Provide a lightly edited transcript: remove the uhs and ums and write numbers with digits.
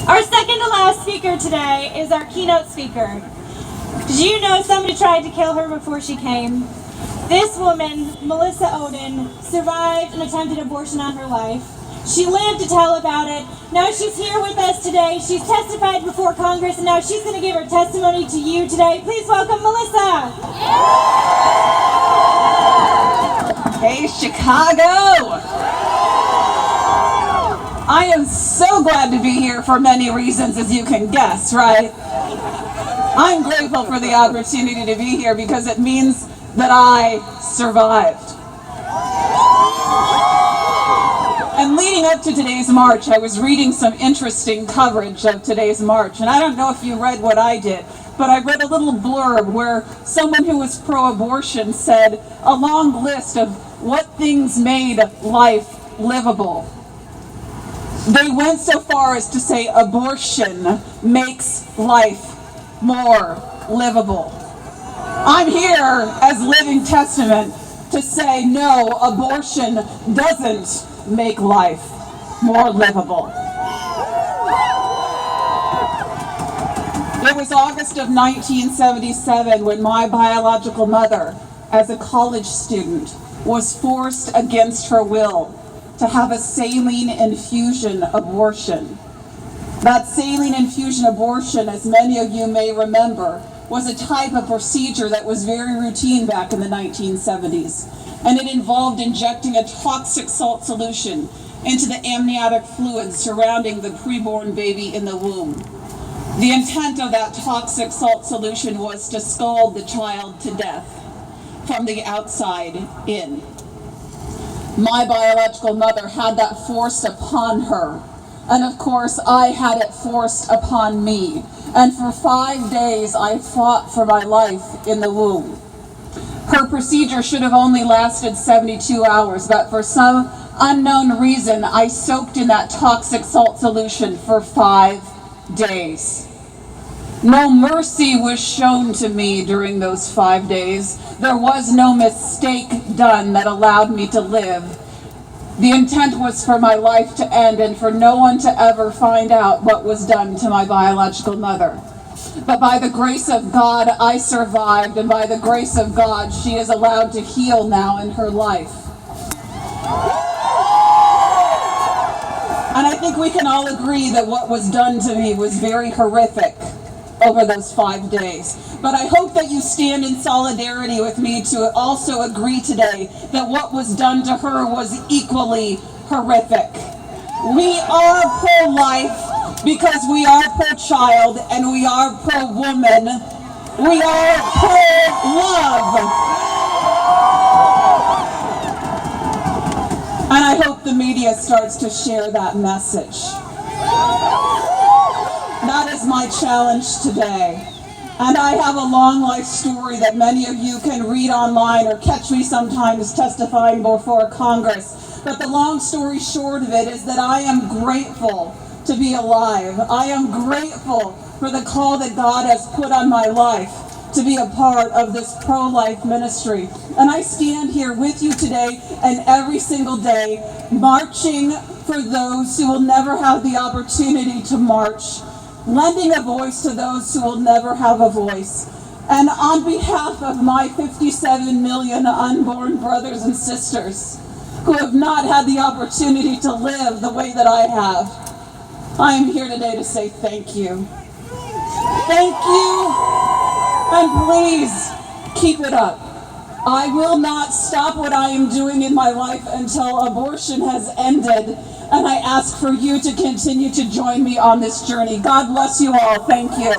Our second to last speaker today is our keynote speaker. Did you know somebody tried to kill her before she came? This woman, Melissa Oden, survived an attempted abortion on her life. She lived to tell about it. Now she's here with us today. She's testified before Congress, and now she's going to give her testimony to you today. Please welcome Melissa. Hey, Chicago! I am so glad to be here for many reasons, as you can guess, right? I'm grateful for the opportunity to be here because it means that I survived. And leading up to today's march, I was reading some interesting coverage of today's march. And I don't know if you read what I did, but I read a little blurb where someone who was pro-abortion said a long list of what things made life livable. They went so far as to say abortion makes life more livable. I'm here as living testament to say no, abortion doesn't make life more livable. It was August of 1977 when my biological mother, as a college student, was forced against her will to have a saline infusion abortion. That saline infusion abortion, as many of you may remember, was a type of procedure that was very routine back in the 1970s. And it involved injecting a toxic salt solution into the amniotic fluid surrounding the preborn baby in the womb. The intent of that toxic salt solution was to scald the child to death from the outside in. My biological mother had that forced upon her. And of course, I had it forced upon me. And for 5 days, I fought for my life in the womb. Her procedure should have only lasted 72 hours, but for some unknown reason, I soaked in that toxic salt solution for 5 days. No mercy was shown to me during those 5 days. There was no mistake done that allowed me to live. The intent was for my life to end and for no one to ever find out what was done to my biological mother. But by the grace of God, I survived, and by the grace of God, she is allowed to heal now in her life. And I think we can all agree that what was done to me was very horrific over those 5 days. But I hope that you stand in solidarity with me to also agree today that what was done to her was equally horrific. We are pro-life because we are pro-child and we are pro-woman. We are pro-love. And I hope the media starts to share that message. That is my challenge today. And I have a long life story that many of you can read online or catch me sometimes testifying before Congress. But the long story short of it is that I am grateful to be alive. I am grateful for the call that God has put on my life to be a part of this pro-life ministry. And I stand here with you today and every single day marching for those who will never have the opportunity to march, lending a voice to those who will never have a voice. And on behalf of my 57 million unborn brothers and sisters who have not had the opportunity to live the way that I have, I am here today to say thank you. Thank you, and please keep it up. I will not stop what I am doing in my life until abortion has ended. And I ask for you to continue to join me on this journey. God bless you all. Thank you.